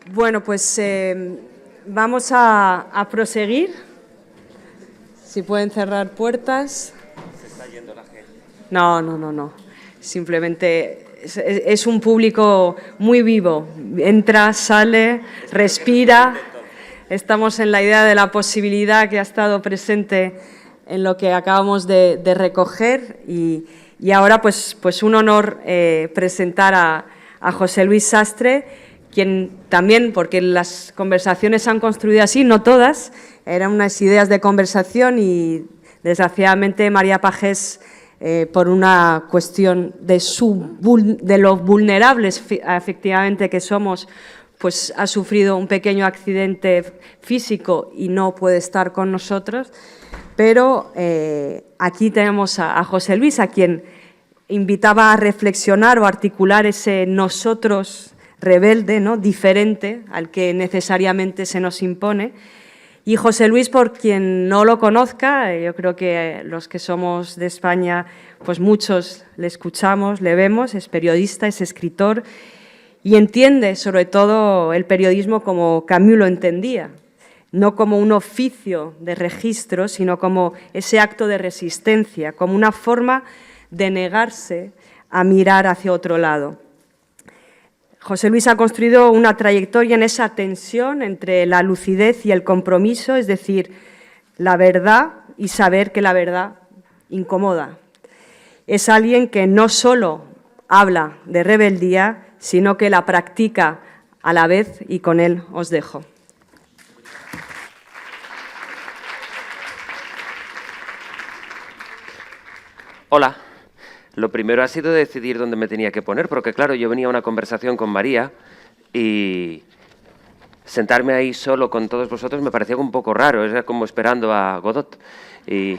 Bueno, pues vamos a proseguir. Si pueden cerrar puertas. Se está yendo la gente. No. Simplemente es un público muy vivo. Entra, sale, respira. Estamos en la idea de la posibilidad que ha estado presente en lo que acabamos de recoger y ahora pues un honor presentar a José Luis Sastre, quien también, porque las conversaciones se han construido así, no todas, eran unas ideas de conversación y desgraciadamente María Pagés, por una cuestión de lo vulnerables efectivamente que somos, pues ha sufrido un pequeño accidente físico y no puede estar con nosotros, pero aquí tenemos a José Luis, a quien invitaba a reflexionar o articular ese nosotros rebelde, ¿no?, diferente al que necesariamente se nos impone. Y José Luis, por quien no lo conozca, yo creo que los que somos de España, pues muchos le escuchamos, le vemos, es periodista, es escritor y entiende sobre todo el periodismo como Camus lo entendía, no como un oficio de registro, sino como ese acto de resistencia, como una forma de negarse a mirar hacia otro lado. José Luis ha construido una trayectoria en esa tensión entre la lucidez y el compromiso, es decir, la verdad y saber que la verdad incomoda. Es alguien que no solo habla de rebeldía, sino que la practica a la vez, y con él os dejo. Hola. Lo primero ha sido decidir dónde me tenía que poner, porque claro, yo venía a una conversación con María y sentarme ahí solo con todos vosotros me parecía un poco raro, era como esperando a Godot y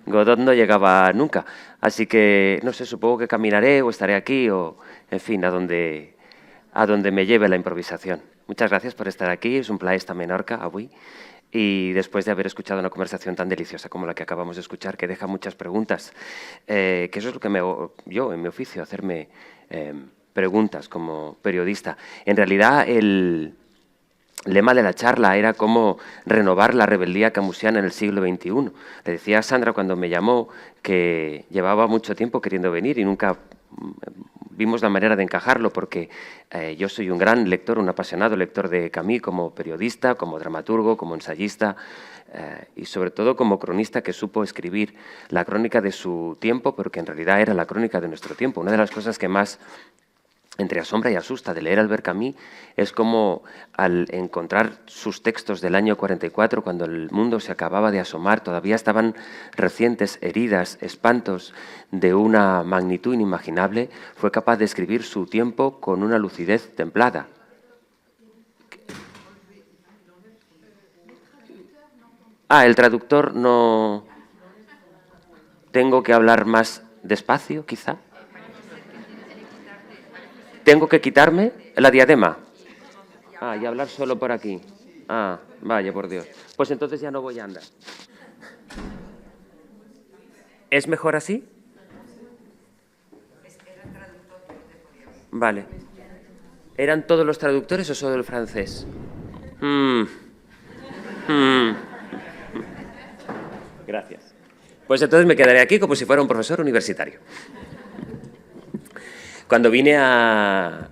Godot no llegaba nunca. Así que, no sé, supongo que caminaré o estaré aquí o, en fin, a donde me lleve la improvisación. Muchas gracias por estar aquí, es un plaer estar a Menorca, avui. Y después de haber escuchado una conversación tan deliciosa como la que acabamos de escuchar, que deja muchas preguntas, que eso es lo que me hago yo en mi oficio, hacerme preguntas como periodista. En realidad, el lema de la charla era cómo renovar la rebeldía camusiana en el siglo XXI. Le decía a Sandra cuando me llamó que llevaba mucho tiempo queriendo venir y nunca vimos la manera de encajarlo, porque yo soy un gran lector, un apasionado lector de Camus como periodista, como dramaturgo, como ensayista y sobre todo como cronista que supo escribir la crónica de su tiempo, pero que en realidad era la crónica de nuestro tiempo. Una de las cosas que más entre asombra y asusta de leer Albert Camus es como al encontrar sus textos del año 44, cuando el mundo se acababa de asomar, todavía estaban recientes heridas, espantos de una magnitud inimaginable, fue capaz de escribir su tiempo con una lucidez templada. El traductor no... ¿Tengo que hablar más despacio, quizá? ¿Tengo que quitarme la diadema? Y hablar solo por aquí. Vaya, por Dios. Pues entonces ya no voy a andar. ¿Es mejor así? Vale. ¿Eran todos los traductores o solo el francés? Gracias. Pues entonces me quedaré aquí como si fuera un profesor universitario. Cuando iba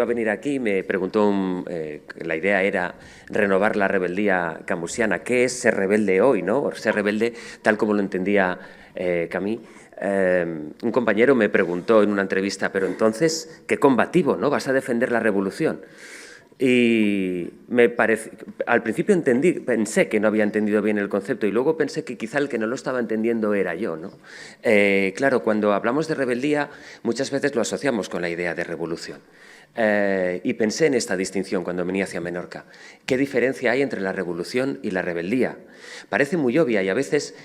a venir aquí me preguntó, la idea era renovar la rebeldía camusiana. ¿Qué es ser rebelde hoy, no? O ser rebelde tal como lo entendía Camus. Un compañero me preguntó en una entrevista, pero entonces, qué combativo, ¿no? ¿Vas a defender la revolución? Y al principio pensé que no había entendido bien el concepto y luego pensé que quizá el que no lo estaba entendiendo era yo, ¿no? Claro, cuando hablamos de rebeldía muchas veces lo asociamos con la idea de revolución. Y pensé en esta distinción cuando venía hacia Menorca. ¿Qué diferencia hay entre la revolución y la rebeldía? Parece muy obvia y a veces,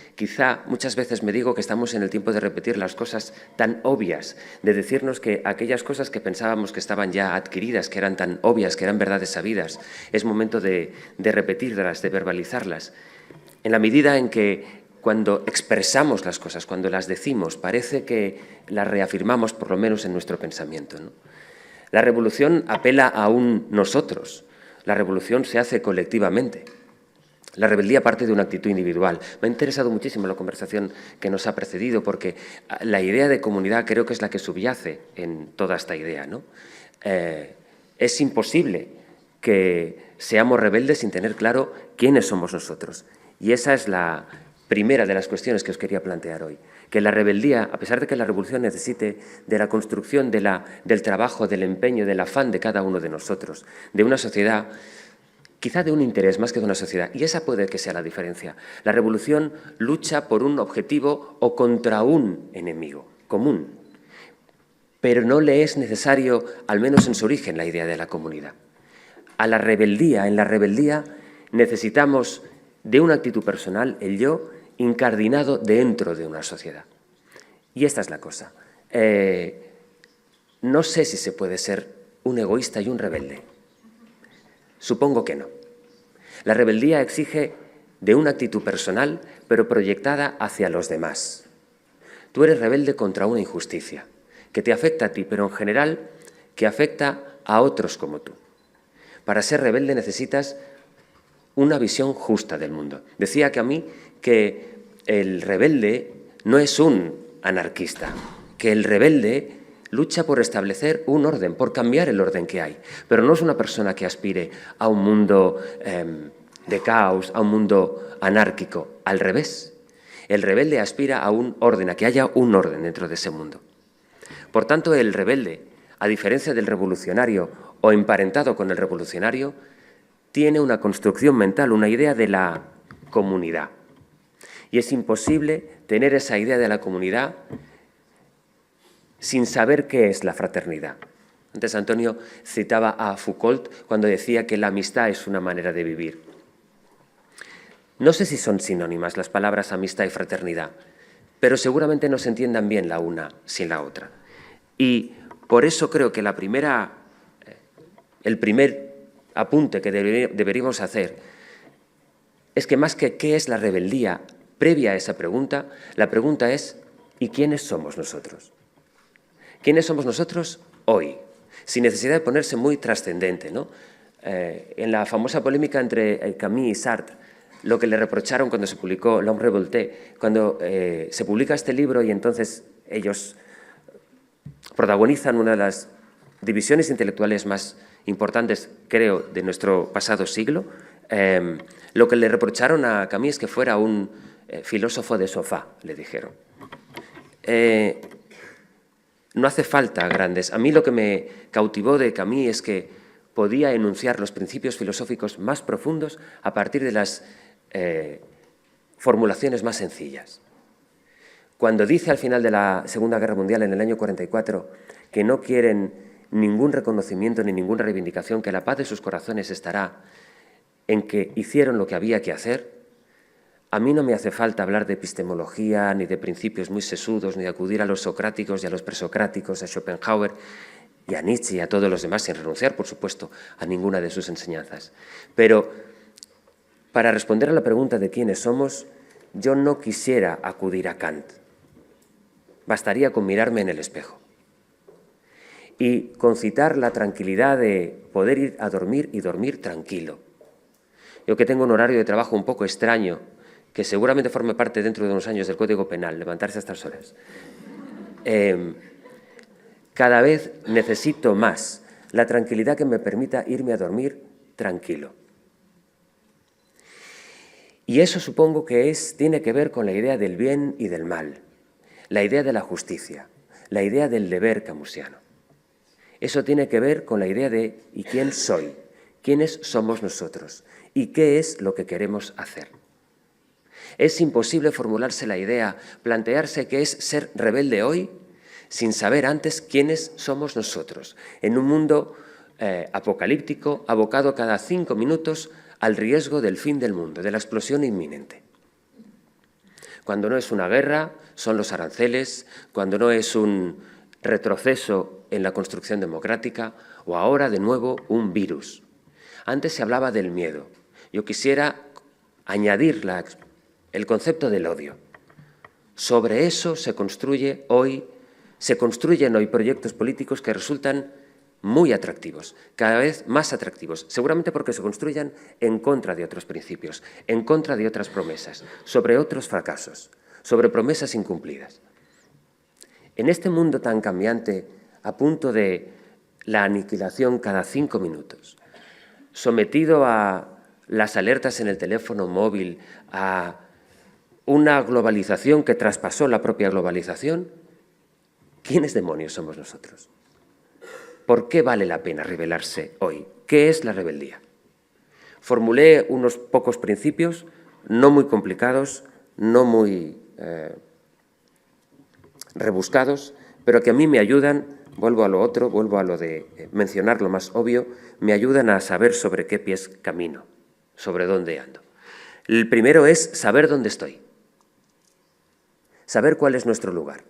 muchas veces me digo que estamos en el tiempo de repetir las cosas tan obvias, de decirnos que aquellas cosas que pensábamos que estaban ya adquiridas, que eran tan obvias, que eran verdades sabidas, es momento de repetirlas, de verbalizarlas. En la medida en que cuando expresamos las cosas, cuando las decimos, parece que las reafirmamos por lo menos en nuestro pensamiento, ¿no? La revolución apela a un nosotros. La revolución se hace colectivamente. La rebeldía parte de una actitud individual. Me ha interesado muchísimo la conversación que nos ha precedido porque la idea de comunidad creo que es la que subyace en toda esta idea, ¿no? Es imposible que seamos rebeldes sin tener claro quiénes somos nosotros. Y esa es la primera de las cuestiones que os quería plantear hoy. Que la rebeldía, a pesar de que la revolución necesite de la construcción, del trabajo, del empeño, del afán de cada uno de nosotros, de una sociedad, quizá de un interés más que de una sociedad, y esa puede que sea la diferencia. La revolución lucha por un objetivo o contra un enemigo común, pero no le es necesario, al menos en su origen, la idea de la comunidad. En la rebeldía necesitamos de una actitud personal, el yo, incardinado dentro de una sociedad. Y esta es la cosa. No sé si se puede ser un egoísta y un rebelde. Supongo que no. La rebeldía exige de una actitud personal, pero proyectada hacia los demás. Tú eres rebelde contra una injusticia, que te afecta a ti, pero en general que afecta a otros como tú. Para ser rebelde necesitas una visión justa del mundo. Decía que a mí que el rebelde no es un anarquista, que el rebelde lucha por establecer un orden, por cambiar el orden que hay, pero no es una persona que aspire a un mundo de caos, a un mundo anárquico. Al revés, el rebelde aspira a un orden, a que haya un orden dentro de ese mundo. Por tanto, el rebelde, a diferencia del revolucionario o emparentado con el revolucionario, tiene una construcción mental, una idea de la comunidad. Y es imposible tener esa idea de la comunidad sin saber qué es la fraternidad. Antes Antonio citaba a Foucault cuando decía que la amistad es una manera de vivir. No sé si son sinónimas las palabras amistad y fraternidad, pero seguramente no se entiendan bien la una sin la otra. Y por eso creo que el primer apunte que deberíamos hacer es que más que qué es la rebeldía, previa a esa pregunta, la pregunta es ¿y quiénes somos nosotros? ¿Quiénes somos nosotros hoy? Sin necesidad de ponerse muy trascendente, ¿no? En la famosa polémica entre Camus y Sartre, lo que le reprocharon cuando se publicó L'Homme Révolté, cuando se publica este libro y entonces ellos protagonizan una de las divisiones intelectuales más importantes, creo, de nuestro pasado siglo, lo que le reprocharon a Camus es que fuera un filósofo de sofá, le dijeron. No hace falta grandes. A mí lo que me cautivó de Camus es que podía enunciar los principios filosóficos más profundos a partir de las formulaciones más sencillas. Cuando dice al final de la Segunda Guerra Mundial, en el año 44, que no quieren ningún reconocimiento ni ninguna reivindicación, que la paz de sus corazones estará en que hicieron lo que había que hacer, a mí no me hace falta hablar de epistemología, ni de principios muy sesudos, ni de acudir a los socráticos y a los presocráticos, a Schopenhauer y a Nietzsche y a todos los demás, sin renunciar, por supuesto, a ninguna de sus enseñanzas. Pero para responder a la pregunta de quiénes somos, yo no quisiera acudir a Kant. Bastaría con mirarme en el espejo y concitar la tranquilidad de poder ir a dormir y dormir tranquilo. Yo que tengo un horario de trabajo un poco extraño, que seguramente forme parte dentro de unos años del Código Penal, levantarse a estas horas. Cada vez necesito más la tranquilidad que me permita irme a dormir tranquilo. Y eso supongo que tiene que ver con la idea del bien y del mal, la idea de la justicia, la idea del deber camusiano. Eso tiene que ver con la idea de ¿y quién soy? ¿Quiénes somos nosotros? ¿Y qué es lo que queremos hacer? Es imposible formularse la idea, plantearse qué es ser rebelde hoy, sin saber antes quiénes somos nosotros, en un mundo apocalíptico, abocado cada 5 minutos al riesgo del fin del mundo, de la explosión inminente. Cuando no es una guerra, son los aranceles, cuando no es un retroceso en la construcción democrática, o ahora, de nuevo, un virus. Antes se hablaba del miedo. Yo quisiera añadir el concepto del odio. Sobre eso se construyen hoy proyectos políticos que resultan muy atractivos, cada vez más atractivos, seguramente porque se construyan en contra de otros principios, en contra de otras promesas, sobre otros fracasos, sobre promesas incumplidas. En este mundo tan cambiante, a punto de la aniquilación cada 5 minutos, sometido a las alertas en el teléfono móvil, a una globalización que traspasó la propia globalización, ¿quiénes demonios somos nosotros? ¿Por qué vale la pena rebelarse hoy? ¿Qué es la rebeldía? Formulé unos pocos principios, no muy complicados, no muy rebuscados, pero que a mí me ayudan, vuelvo a lo otro, vuelvo a lo de mencionar lo más obvio, me ayudan a saber sobre qué pies camino, sobre dónde ando. El primero es saber dónde estoy, saber cuál es nuestro lugar.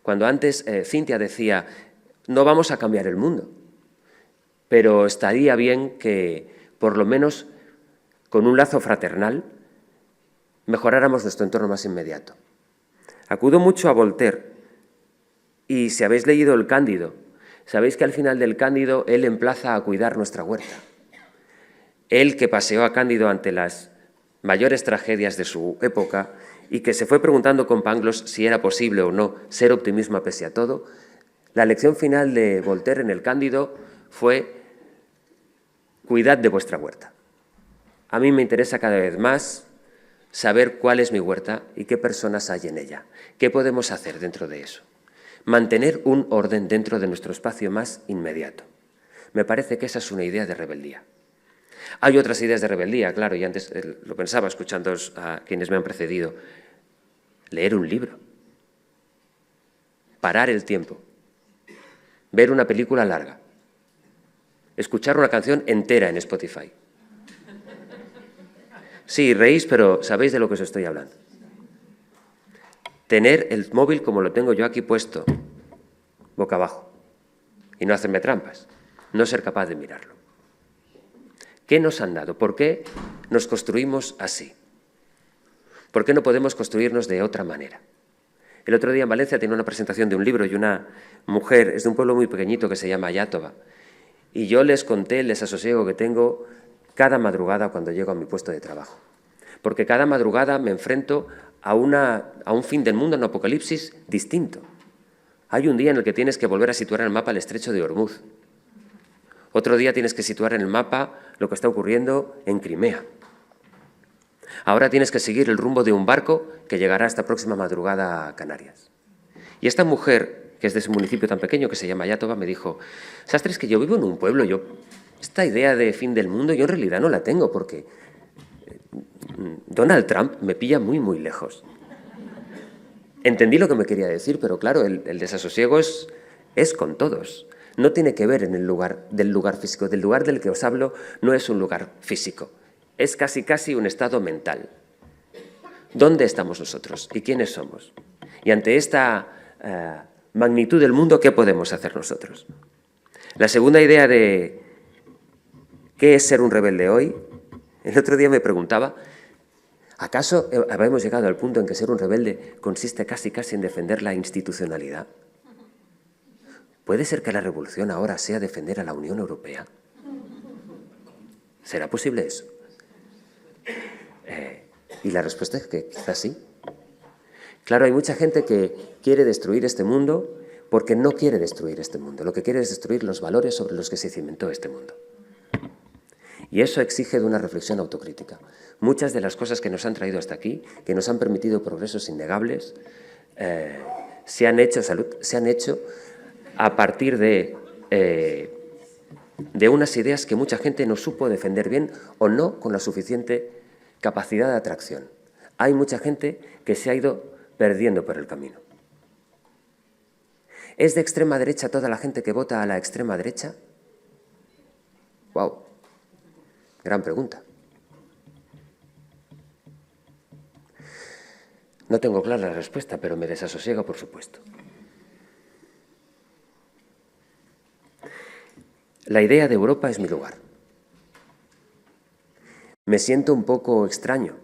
Cuando antes Cintia decía, no vamos a cambiar el mundo, pero estaría bien que, por lo menos con un lazo fraternal, mejoráramos nuestro entorno más inmediato. Acudo mucho a Voltaire, y si habéis leído El Cándido, sabéis que al final del Cándido él emplaza a cuidar nuestra huerta. Él que paseó a Cándido ante las mayores tragedias de su época y que se fue preguntando con Pangloss si era posible o no ser optimismo pese a todo, la lección final de Voltaire en El Cándido fue: cuidad de vuestra huerta. A mí me interesa cada vez más saber cuál es mi huerta y qué personas hay en ella, qué podemos hacer dentro de eso. Mantener un orden dentro de nuestro espacio más inmediato. Me parece que esa es una idea de rebeldía. Hay otras ideas de rebeldía, claro, y antes lo pensaba escuchando a quienes me han precedido. Leer un libro, parar el tiempo, ver una película larga, escuchar una canción entera en Spotify. Sí, reís, pero sabéis de lo que os estoy hablando. Tener el móvil como lo tengo yo aquí puesto, boca abajo, y no hacerme trampas, no ser capaz de mirarlo. ¿Qué nos han dado? ¿Por qué nos construimos así? ¿Por qué no podemos construirnos de otra manera? El otro día en Valencia tenía una presentación de un libro y una mujer, es de un pueblo muy pequeñito que se llama Iàtova, y yo les conté el desasosiego que tengo cada madrugada cuando llego a mi puesto de trabajo. Porque cada madrugada me enfrento a un fin del mundo, a un apocalipsis distinto. Hay un día en el que tienes que volver a situar en el mapa el estrecho de Hormuz. Otro día tienes que situar en el mapa lo que está ocurriendo en Crimea. Ahora tienes que seguir el rumbo de un barco que llegará esta próxima madrugada a Canarias. Y esta mujer, que es de ese municipio tan pequeño que se llama Iàtova, me dijo: Sastre, es que yo vivo en un pueblo, esta idea de fin del mundo yo en realidad no la tengo porque Donald Trump me pilla muy, muy lejos. Entendí lo que me quería decir, pero claro, el desasosiego es con todos. No tiene que ver en el lugar físico. Del lugar del que os hablo no es un lugar físico. Es casi un estado mental. ¿Dónde estamos nosotros? ¿Y quiénes somos? Y ante esta magnitud del mundo, ¿qué podemos hacer nosotros? La segunda idea de ¿qué es ser un rebelde hoy? El otro día me preguntaba, ¿acaso habemos llegado al punto en que ser un rebelde consiste casi en defender la institucionalidad? ¿Puede ser que la revolución ahora sea defender a la Unión Europea? ¿Será posible eso? Y la respuesta es que quizás sí. Claro, hay mucha gente que quiere destruir este mundo porque no quiere destruir este mundo. Lo que quiere es destruir los valores sobre los que se cimentó este mundo. Y eso exige de una reflexión autocrítica. Muchas de las cosas que nos han traído hasta aquí, que nos han permitido progresos innegables, se han hecho a partir de unas ideas que mucha gente no supo defender bien o no con la suficiente capacidad de atracción. Hay mucha gente que se ha ido perdiendo por el camino. ¿Es de extrema derecha toda la gente que vota a la extrema derecha? ¡Wow! Gran pregunta. No tengo clara la respuesta, pero me desasosiega, por supuesto. La idea de Europa es mi lugar. Me siento un poco extraño,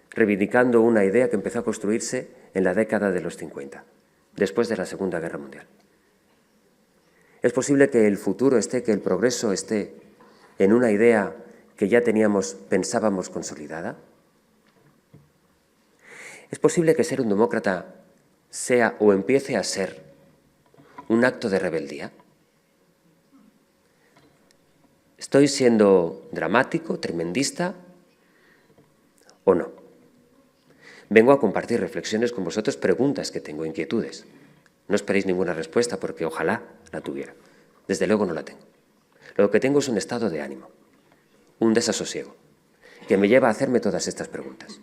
reivindicando una idea que empezó a construirse en la década de los 50, después de la Segunda Guerra Mundial. Es posible que el futuro esté, que el progreso esté en una idea que ya pensábamos consolidada. Es posible que ser un demócrata sea o empiece a ser un acto de rebeldía. ¿Estoy siendo dramático, tremendista o no? Vengo a compartir reflexiones con vosotros, preguntas que tengo, inquietudes. No esperéis ninguna respuesta porque ojalá la tuviera. Desde luego no la tengo. Lo que tengo es un estado de ánimo, un desasosiego, que me lleva a hacerme todas estas preguntas.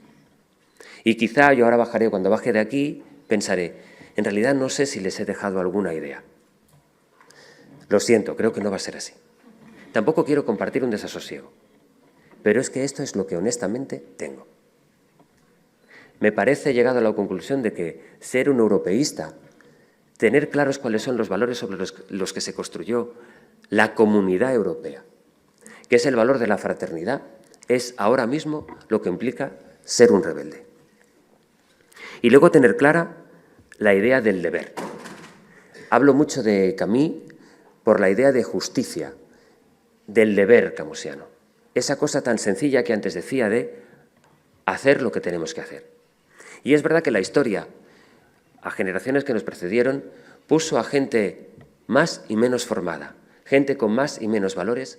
Y quizá yo ahora bajaré, cuando baje de aquí, pensaré, en realidad no sé si les he dejado alguna idea. Lo siento, creo que no va a ser así. Tampoco quiero compartir un desasosiego, pero es que esto es lo que honestamente tengo. Me parece llegado a la conclusión de que ser un europeísta, tener claros cuáles son los valores sobre los que se construyó la comunidad europea, que es el valor de la fraternidad, es ahora mismo lo que implica ser un rebelde. Y luego tener clara la idea del deber. Hablo mucho de Camus por la idea de justicia, del deber camusiano. Esa cosa tan sencilla que antes decía de hacer lo que tenemos que hacer. Y es verdad que la historia, a generaciones que nos precedieron, puso a gente más y menos formada, gente con más y menos valores.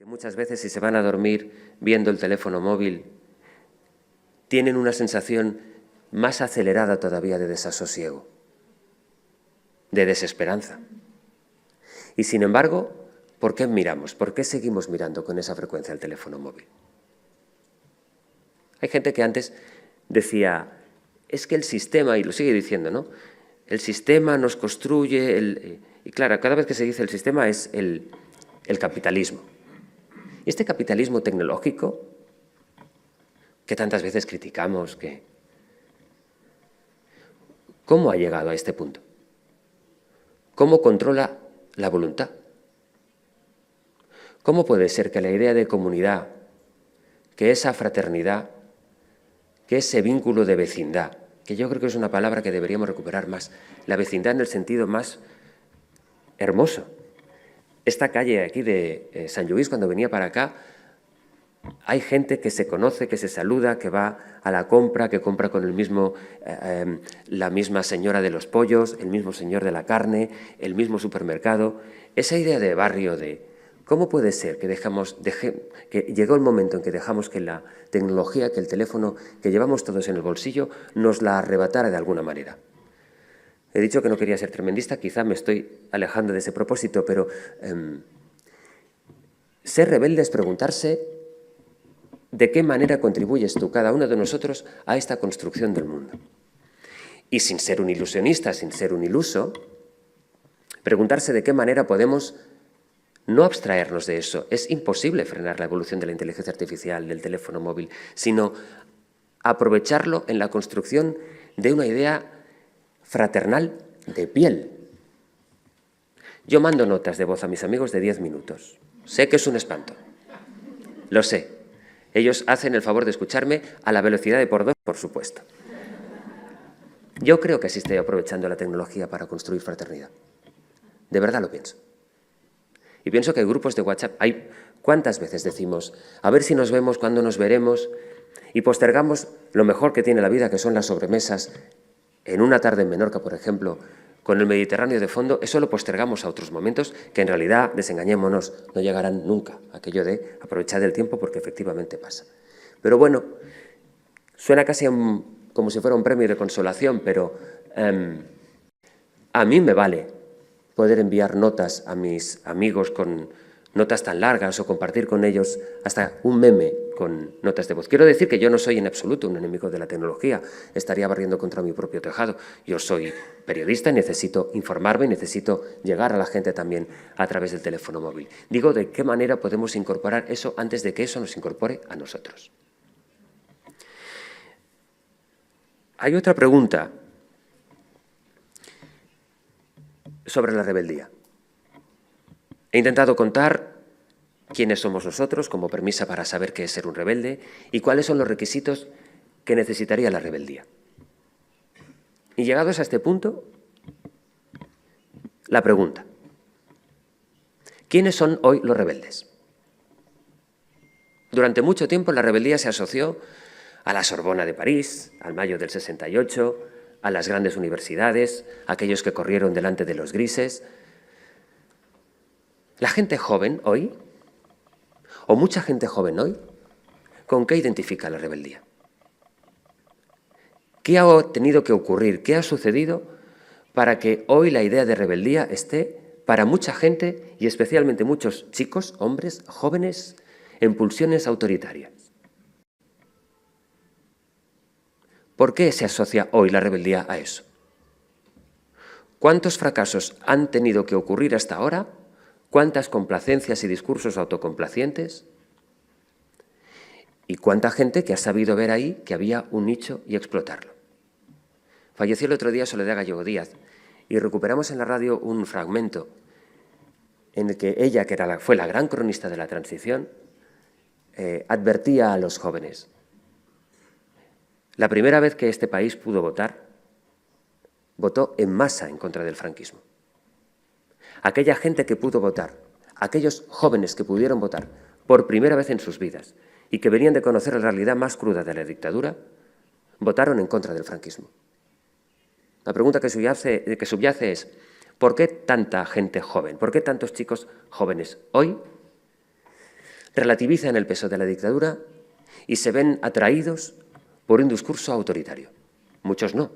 Muchas veces, si se van a dormir viendo el teléfono móvil, tienen una sensación más acelerada todavía de desasosiego, de desesperanza. Y sin embargo, ¿por qué miramos? ¿Por qué seguimos mirando con esa frecuencia el teléfono móvil? Hay gente que antes decía, es que el sistema, y lo sigue diciendo, ¿no? El sistema nos construye, y claro, cada vez que se dice el sistema es el capitalismo. Y este capitalismo tecnológico, que tantas veces criticamos, que ¿Cómo ha llegado a este punto? ¿Cómo controla la voluntad? ¿Cómo puede ser que la idea de comunidad, que esa fraternidad, que ese vínculo de vecindad, que yo creo que es una palabra que deberíamos recuperar más, la vecindad en el sentido más hermoso? Esta calle aquí de San Lluís, cuando venía para acá, hay gente que se conoce, que se saluda, que va a la compra, que compra con la misma señora de los pollos, el mismo señor de la carne, el mismo supermercado. Esa idea de barrio, de cómo puede ser que que llegó el momento en que dejamos que la tecnología, que el teléfono que llevamos todos en el bolsillo, nos la arrebatara de alguna manera. He dicho que no quería ser tremendista, quizá me estoy alejando de ese propósito, pero ser rebelde es preguntarse ¿de qué manera contribuyes tú, cada uno de nosotros, a esta construcción del mundo? Y sin ser un ilusionista, sin ser un iluso, preguntarse de qué manera podemos no abstraernos de eso. Es imposible frenar la evolución de la inteligencia artificial, del teléfono móvil, sino aprovecharlo en la construcción de una idea fraternal de piel. Yo mando notas de voz a mis amigos de 10 minutos. Sé que es un espanto. Lo sé. Ellos hacen el favor de escucharme a la velocidad de por 2, por supuesto. Yo creo que sí estoy aprovechando la tecnología para construir fraternidad. De verdad lo pienso. Y pienso que hay grupos de WhatsApp. ¿Cuántas veces decimos, a ver si nos vemos, cuándo nos veremos? Y postergamos lo mejor que tiene la vida, que son las sobremesas, en una tarde en Menorca, por ejemplo, con el Mediterráneo de fondo. Eso lo postergamos a otros momentos que en realidad, desengañémonos, no llegarán nunca. Aquello de aprovechar el tiempo porque efectivamente pasa. Pero bueno, suena casi como si fuera un premio de consolación, pero a mí me vale poder enviar notas a mis amigos con notas tan largas o compartir con ellos hasta un meme con notas de voz. Quiero decir que yo no soy en absoluto un enemigo de la tecnología, estaría barriendo contra mi propio tejado. Yo soy periodista y necesito informarme, necesito llegar a la gente también a través del teléfono móvil. Digo, ¿de qué manera podemos incorporar eso antes de que eso nos incorpore a nosotros? Hay otra pregunta sobre la rebeldía. He intentado contar quiénes somos nosotros como premisa para saber qué es ser un rebelde y cuáles son los requisitos que necesitaría la rebeldía. Y llegados a este punto, la pregunta: ¿quiénes son hoy los rebeldes? Durante mucho tiempo la rebeldía se asoció a la Sorbona de París, al mayo del 68, a las grandes universidades, a aquellos que corrieron delante de los grises. La gente joven hoy, o mucha gente joven hoy, ¿con qué identifica la rebeldía? ¿Qué ha tenido que ocurrir? ¿Qué ha sucedido para que hoy la idea de rebeldía esté para mucha gente y especialmente muchos chicos, hombres, jóvenes, en pulsiones autoritarias? ¿Por qué se asocia hoy la rebeldía a eso? ¿Cuántos fracasos han tenido que ocurrir hasta ahora? ¿Cuántas complacencias y discursos autocomplacientes? ¿Y cuánta gente que ha sabido ver ahí que había un nicho y explotarlo? Falleció el otro día Soledad Gallego Díaz y recuperamos en la radio un fragmento en el que ella, que fue la gran cronista de la transición, advertía a los jóvenes. La primera vez que este país pudo votar, votó en masa en contra del franquismo. Aquella gente que pudo votar, aquellos jóvenes que pudieron votar por primera vez en sus vidas y que venían de conocer la realidad más cruda de la dictadura, votaron en contra del franquismo. La pregunta que subyace es, ¿por qué tanta gente joven? ¿Por qué tantos chicos jóvenes hoy relativizan el peso de la dictadura y se ven atraídos por un discurso autoritario? Muchos no.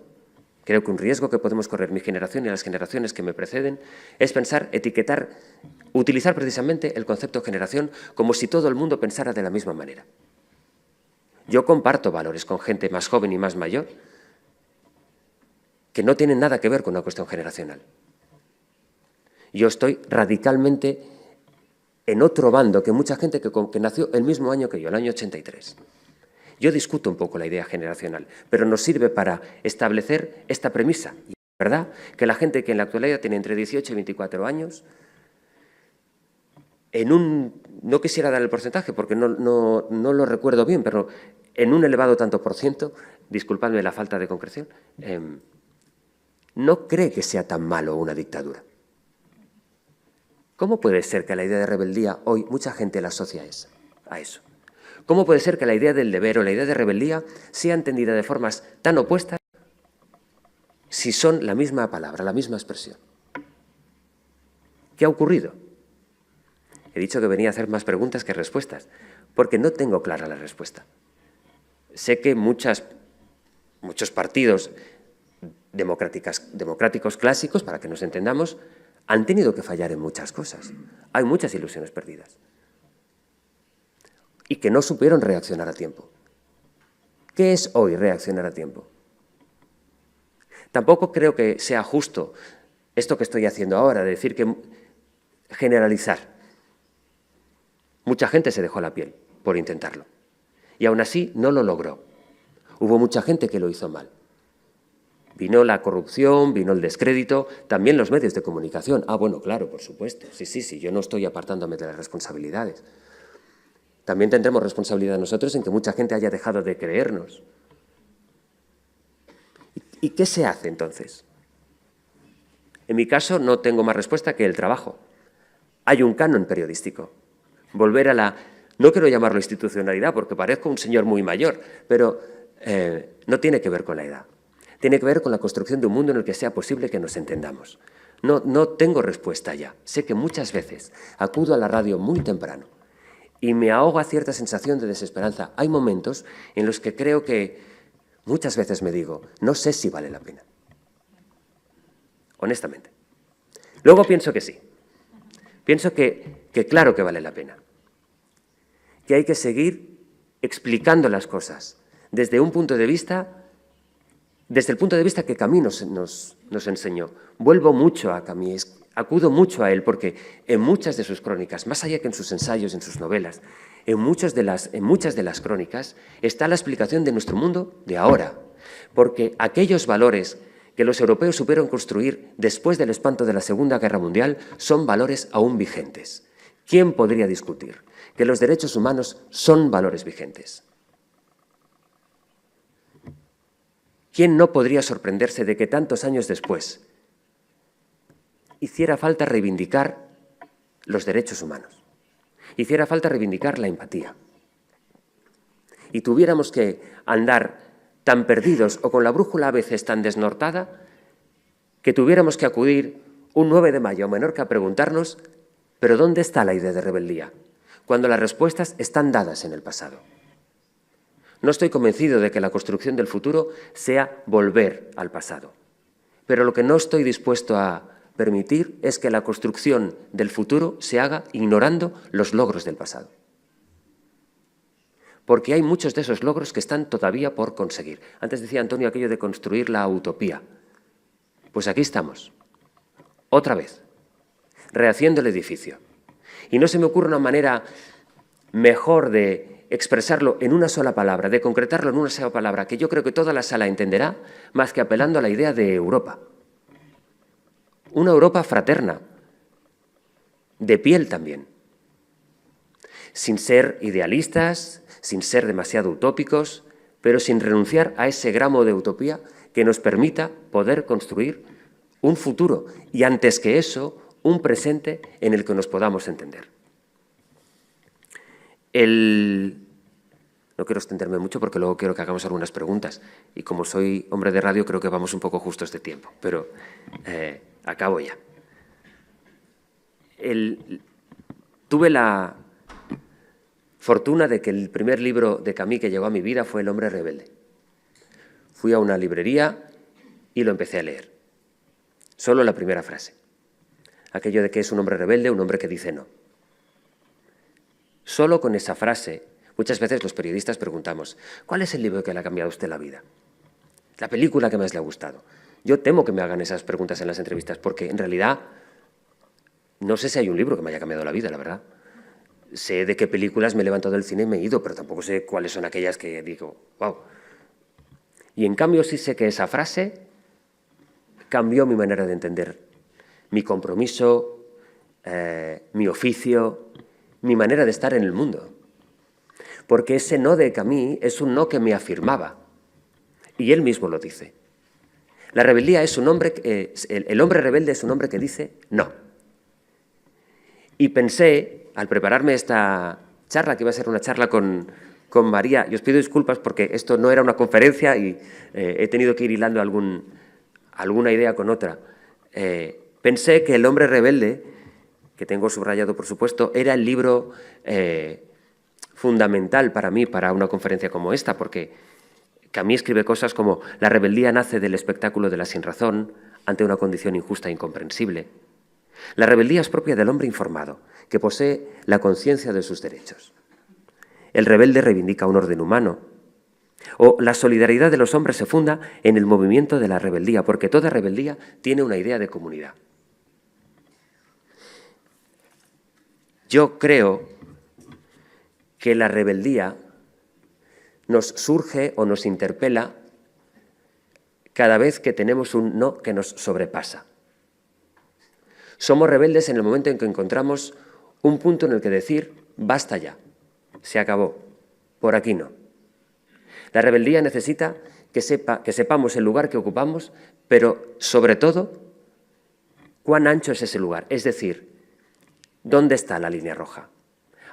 Creo que un riesgo que podemos correr mi generación y las generaciones que me preceden es pensar, etiquetar, utilizar precisamente el concepto generación como si todo el mundo pensara de la misma manera. Yo comparto valores con gente más joven y más mayor que no tienen nada que ver con una cuestión generacional. Yo estoy radicalmente en otro bando que mucha gente que nació el mismo año que yo, el año 83. Yo discuto un poco la idea generacional, pero nos sirve para establecer esta premisa. Y es verdad que la gente que en la actualidad tiene entre 18 y 24 años, no quisiera dar el porcentaje porque no lo recuerdo bien, pero en un elevado tanto por ciento, disculpadme la falta de concreción, no cree que sea tan malo una dictadura. ¿Cómo puede ser que la idea de rebeldía hoy mucha gente la asocia a eso? ¿Cómo puede ser que la idea del deber o la idea de rebeldía sea entendida de formas tan opuestas si son la misma palabra, la misma expresión? ¿Qué ha ocurrido? He dicho que venía a hacer más preguntas que respuestas, porque no tengo clara la respuesta. Sé que muchos partidos democráticos clásicos, para que nos entendamos, han tenido que fallar en muchas cosas. Hay muchas ilusiones perdidas. Y que no supieron reaccionar a tiempo. ¿Qué es hoy reaccionar a tiempo? Tampoco creo que sea justo esto que estoy haciendo ahora, de decir que generalizar. Mucha gente se dejó la piel por intentarlo. Y aún así no lo logró. Hubo mucha gente que lo hizo mal. Vino la corrupción, vino el descrédito, también los medios de comunicación. Ah, bueno, claro, por supuesto. Sí, yo no estoy apartándome de las responsabilidades. También tendremos responsabilidad nosotros en que mucha gente haya dejado de creernos. ¿Y qué se hace entonces? En mi caso no tengo más respuesta que el trabajo. Hay un canon periodístico. Volver a la... No quiero llamarlo institucionalidad porque parezco un señor muy mayor, pero no tiene que ver con la edad. Tiene que ver con la construcción de un mundo en el que sea posible que nos entendamos. No tengo respuesta ya. Sé que muchas veces acudo a la radio muy temprano y me ahoga cierta sensación de desesperanza. Hay momentos en los que creo que muchas veces me digo, no sé si vale la pena. Honestamente. Luego pienso que sí. Pienso que claro que vale la pena. Que hay que seguir explicando las cosas desde un punto de vista, desde el punto de vista que Camus nos enseñó. Vuelvo mucho a Camus, acudo mucho a él porque en muchas de sus crónicas, más allá que en sus ensayos, en sus novelas, en muchas de las crónicas está la explicación de nuestro mundo de ahora. Porque aquellos valores que los europeos supieron construir después del espanto de la Segunda Guerra Mundial son valores aún vigentes. ¿Quién podría discutir que los derechos humanos son valores vigentes? ¿Quién no podría sorprenderse de que tantos años después hiciera falta reivindicar los derechos humanos? Hiciera falta reivindicar la empatía. Y tuviéramos que andar tan perdidos o con la brújula a veces tan desnortada que tuviéramos que acudir un 9 de mayo a Menorca a preguntarnos ¿pero dónde está la idea de rebeldía? Cuando las respuestas están dadas en el pasado. No estoy convencido de que la construcción del futuro sea volver al pasado. Pero lo que no estoy dispuesto a permitir es que la construcción del futuro se haga ignorando los logros del pasado. Porque hay muchos de esos logros que están todavía por conseguir. Antes decía Antonio aquello de construir la utopía. Pues aquí estamos, otra vez, rehaciendo el edificio. Y no se me ocurre una manera mejor de expresarlo en una sola palabra, de concretarlo en una sola palabra, que yo creo que toda la sala entenderá, más que apelando a la idea de Europa. Una Europa fraterna, de piel también, sin ser idealistas, sin ser demasiado utópicos, pero sin renunciar a ese gramo de utopía que nos permita poder construir un futuro y, antes que eso, un presente en el que nos podamos entender. No quiero extenderme mucho porque luego quiero que hagamos algunas preguntas y como soy hombre de radio creo que vamos un poco justos de tiempo, pero acabo ya. Tuve la fortuna de que el primer libro de Camus que llegó a mi vida fue El hombre rebelde. Fui a una librería y lo empecé a leer. Solo la primera frase. Aquello de que es un hombre rebelde, un hombre que dice no. Solo con esa frase, muchas veces los periodistas preguntamos, ¿cuál es el libro que le ha cambiado a usted la vida? La película que más le ha gustado. Yo temo que me hagan esas preguntas en las entrevistas porque en realidad no sé si hay un libro que me haya cambiado la vida, la verdad. sé de qué películas me he levantado del cine y me he ido, pero tampoco sé cuáles son aquellas que digo, wow. Y en cambio sí sé que esa frase cambió mi manera de entender mi compromiso, mi oficio, mi manera de estar en el mundo. Porque ese no de Camus es un no que me afirmaba. Y él mismo lo dice. La rebeldía es un hombre, el hombre rebelde es un hombre que dice no. Y pensé, al prepararme esta charla, que iba a ser una charla con María, y os pido disculpas porque esto no era una conferencia y he tenido que ir hilando alguna idea con otra. Pensé que El hombre rebelde, que tengo subrayado por supuesto, era el libro fundamental para mí, para una conferencia como esta, porque Camus escribe cosas como la rebeldía nace del espectáculo de la sinrazón ante una condición injusta e incomprensible. La rebeldía es propia del hombre informado, que posee la conciencia de sus derechos. El rebelde reivindica un orden humano. O la solidaridad de los hombres se funda en el movimiento de la rebeldía, porque toda rebeldía tiene una idea de comunidad. Yo creo que la rebeldía nos surge o nos interpela cada vez que tenemos un no que nos sobrepasa. Somos rebeldes en el momento en que encontramos un punto en el que decir, basta ya, se acabó, por aquí no. La rebeldía necesita que sepamos el lugar que ocupamos, pero sobre todo, cuán ancho es ese lugar, es decir, ¿dónde está la línea roja?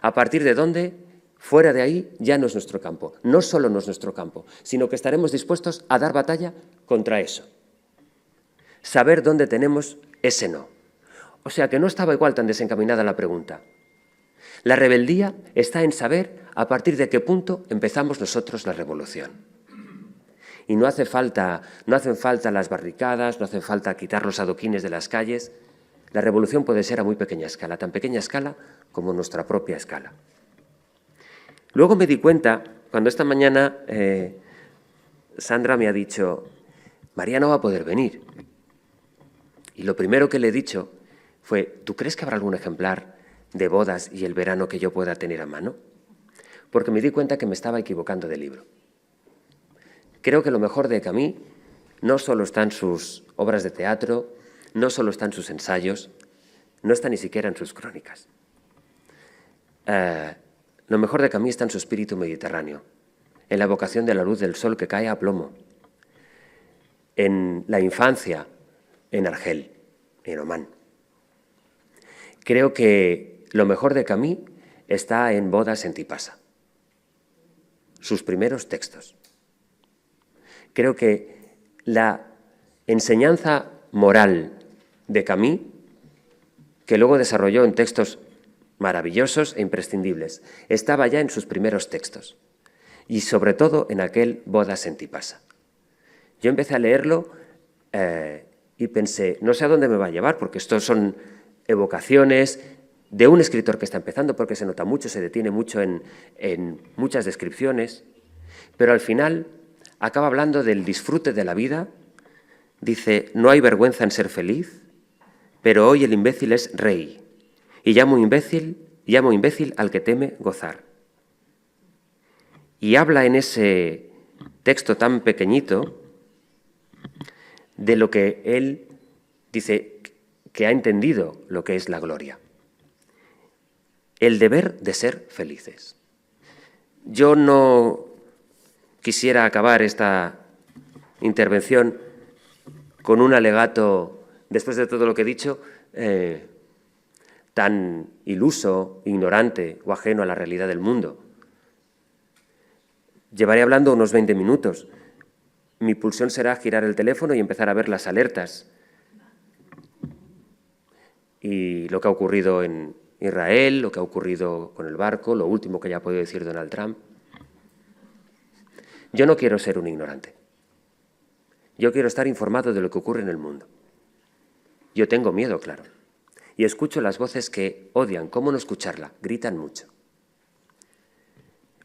A partir de dónde, fuera de ahí, ya no es nuestro campo. No solo no es nuestro campo, sino que estaremos dispuestos a dar batalla contra eso. Saber dónde tenemos ese no. O sea que no estaba igual tan desencaminada la pregunta. La rebeldía está en saber a partir de qué punto empezamos nosotros la revolución. Y no hacen falta las barricadas, no hacen falta quitar los adoquines de las calles. La revolución puede ser a muy pequeña escala, tan pequeña escala como nuestra propia escala. Luego me di cuenta, cuando esta mañana Sandra me ha dicho, María no va a poder venir. Y lo primero que le he dicho fue, ¿tú crees que habrá algún ejemplar de Bodas y el verano que yo pueda tener a mano? Porque me di cuenta que me estaba equivocando de libro. Creo que lo mejor de Camus no solo está en sus obras de teatro, no solo está en sus ensayos, no está ni siquiera en sus crónicas. Lo mejor de Camus está en su espíritu mediterráneo, en la evocación de la luz del sol que cae a plomo, en la infancia en Argel, en Omán. Creo que lo mejor de Camus está en Bodas en Tipasa, sus primeros textos. Creo que la enseñanza moral de Camus, que luego desarrolló en textos maravillosos e imprescindibles, estaba ya en sus primeros textos y sobre todo en aquel Bodas en Tipasa. Yo empecé a leerlo y pensé, no sé a dónde me va a llevar, porque estos son evocaciones de un escritor que está empezando, porque se nota mucho, se detiene mucho en muchas descripciones, pero al final acaba hablando del disfrute de la vida. Dice, no hay vergüenza en ser feliz, pero hoy el imbécil es rey, y llamo imbécil al que teme gozar. Y habla en ese texto tan pequeñito de lo que él dice que ha entendido lo que es la gloria. El deber de ser felices. Yo no quisiera acabar esta intervención con un alegato, después de todo lo que he dicho, tan iluso, ignorante o ajeno a la realidad del mundo. Llevaré hablando unos 20 minutos. Mi pulsión será girar el teléfono y empezar a ver las alertas. Y lo que ha ocurrido en Israel, lo que ha ocurrido con el barco, lo último que ya ha podido decir Donald Trump. Yo no quiero ser un ignorante. Yo quiero estar informado de lo que ocurre en el mundo. Yo tengo miedo, claro. Y escucho las voces que odian, ¿cómo no escucharla? Gritan mucho.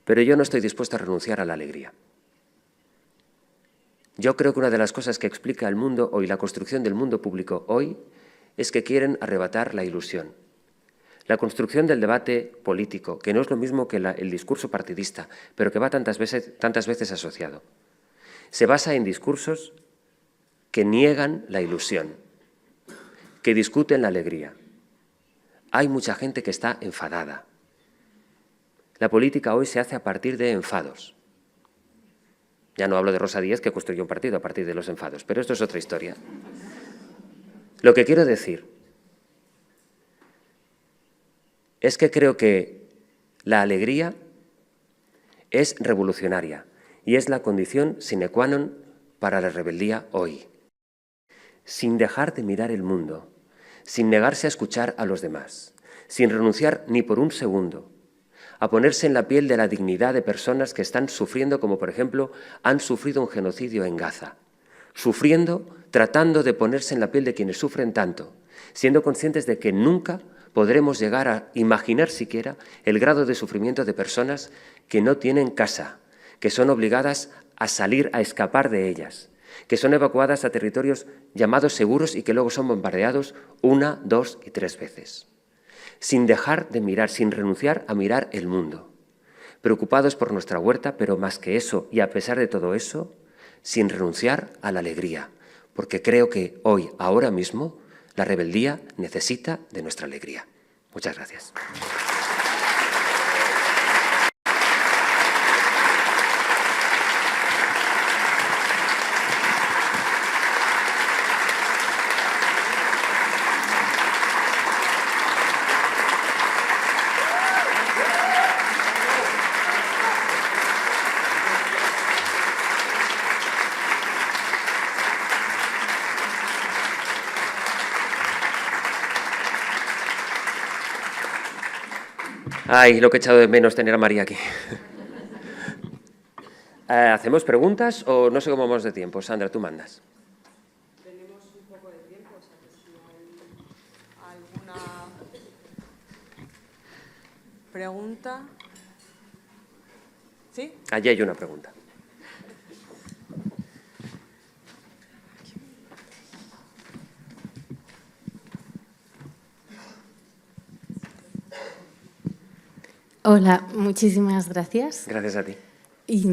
Pero yo no estoy dispuesto a renunciar a la alegría. Yo creo que una de las cosas que explica el mundo hoy, la construcción del mundo público hoy, es que quieren arrebatar la ilusión. La construcción del debate político, que no es lo mismo que el discurso partidista, pero que va tantas veces asociado, se basa en discursos que niegan la ilusión, que discuten la alegría. Hay mucha gente que está enfadada. La política hoy se hace a partir de enfados. Ya no hablo de Rosa Díez, que construyó un partido a partir de los enfados, pero esto es otra historia. Lo que quiero decir es que creo que la alegría es revolucionaria y es la condición sine qua non para la rebeldía hoy. Sin dejar de mirar el mundo, sin negarse a escuchar a los demás, sin renunciar ni por un segundo a ponerse en la piel de la dignidad de personas que están sufriendo, como por ejemplo han sufrido un genocidio en Gaza, sufriendo, tratando de ponerse en la piel de quienes sufren tanto, siendo conscientes de que nunca podremos llegar a imaginar siquiera el grado de sufrimiento de personas que no tienen casa, que son obligadas a salir, a escapar de ellas, que son evacuadas a territorios llamados seguros y que luego son bombardeados 1, 2 y 3 veces. Sin dejar de mirar, sin renunciar a mirar el mundo, preocupados por nuestra huerta, pero más que eso, y a pesar de todo eso, sin renunciar a la alegría, porque creo que hoy, ahora mismo, la rebeldía necesita de nuestra alegría. Muchas gracias. Ay, lo que he echado de menos tener a María aquí. ¿Hacemos preguntas o no sé cómo vamos de tiempo? Sandra, tú mandas. Tenemos un poco de tiempo, o sea que si hay alguna pregunta. ¿Sí? Allí hay una pregunta. Hola, muchísimas gracias. Gracias a ti. Y,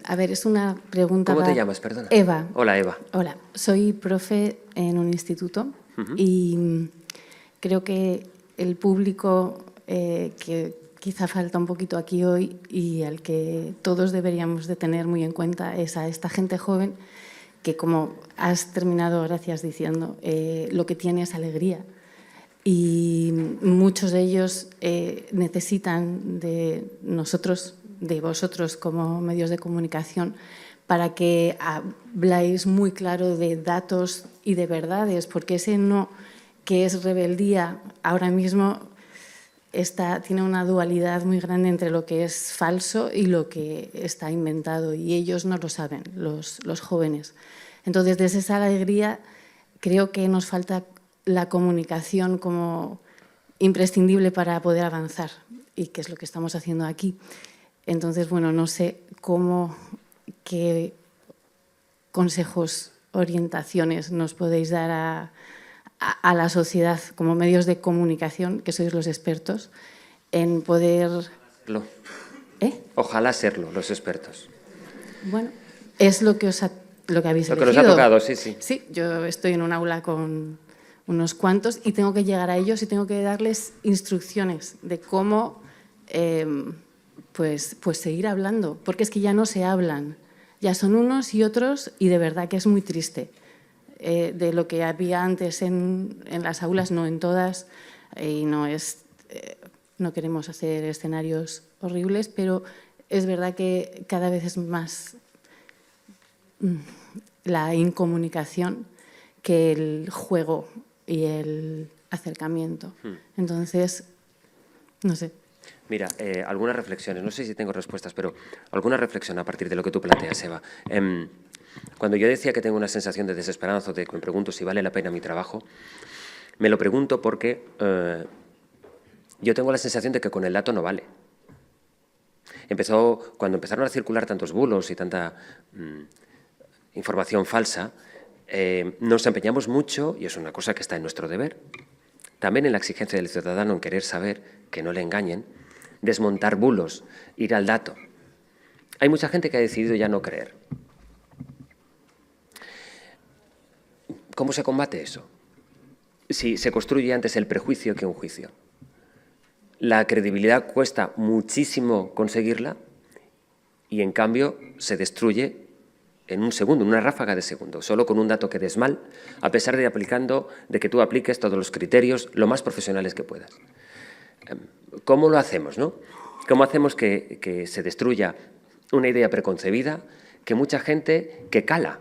a ver, es una pregunta... ¿Cómo te llamas, perdona? Eva. Hola, Eva. Hola, soy profe en un instituto y creo que el público que quizá falta un poquito aquí hoy y al que todos deberíamos de tener muy en cuenta es a esta gente joven que, como has terminado, gracias, diciendo, lo que tiene es alegría. Y muchos de ellos necesitan de nosotros, de vosotros como medios de comunicación, para que habláis muy claro de datos y de verdades, porque ese no que es rebeldía ahora mismo tiene una dualidad muy grande entre lo que es falso y lo que está inventado, y ellos no lo saben, los jóvenes. Entonces, desde esa alegría creo que nos falta la comunicación como imprescindible para poder avanzar, y que es lo que estamos haciendo aquí. Entonces, bueno, no sé qué consejos, orientaciones nos podéis dar a la sociedad como medios de comunicación, que sois los expertos, en poder... Ojalá serlo, los expertos. Bueno, es lo que habéis elegido. Lo que nos ha tocado, sí, sí. Sí, yo estoy en un aula con unos cuantos y tengo que llegar a ellos y tengo que darles instrucciones de cómo pues seguir hablando, porque es que ya no se hablan, ya son unos y otros, y de verdad que es muy triste. De lo que había antes en las aulas, no en todas, y no queremos hacer escenarios horribles, pero es verdad que cada vez es más la incomunicación que el juego y el acercamiento. Entonces, no sé. Mira, algunas reflexiones, no sé si tengo respuestas, pero alguna reflexión a partir de lo que tú planteas, Eva. Cuando yo decía que tengo una sensación de desesperanza, de que me pregunto si vale la pena mi trabajo, me lo pregunto porque yo tengo la sensación de que con el dato no vale. Cuando empezaron a circular tantos bulos y tanta información falsa, nos empeñamos mucho, y es una cosa que está en nuestro deber, también en la exigencia del ciudadano en querer saber, que no le engañen, desmontar bulos, ir al dato. Hay mucha gente que ha decidido ya no creer. ¿Cómo se combate eso? Si se construye antes el prejuicio que un juicio. La credibilidad cuesta muchísimo conseguirla y, en cambio, se destruye en un segundo, en una ráfaga de segundo, solo con un dato que des mal, a pesar de que tú apliques todos los criterios lo más profesionales que puedas. ¿Cómo lo hacemos, no? ¿Cómo hacemos que se destruya una idea preconcebida que mucha gente que cala?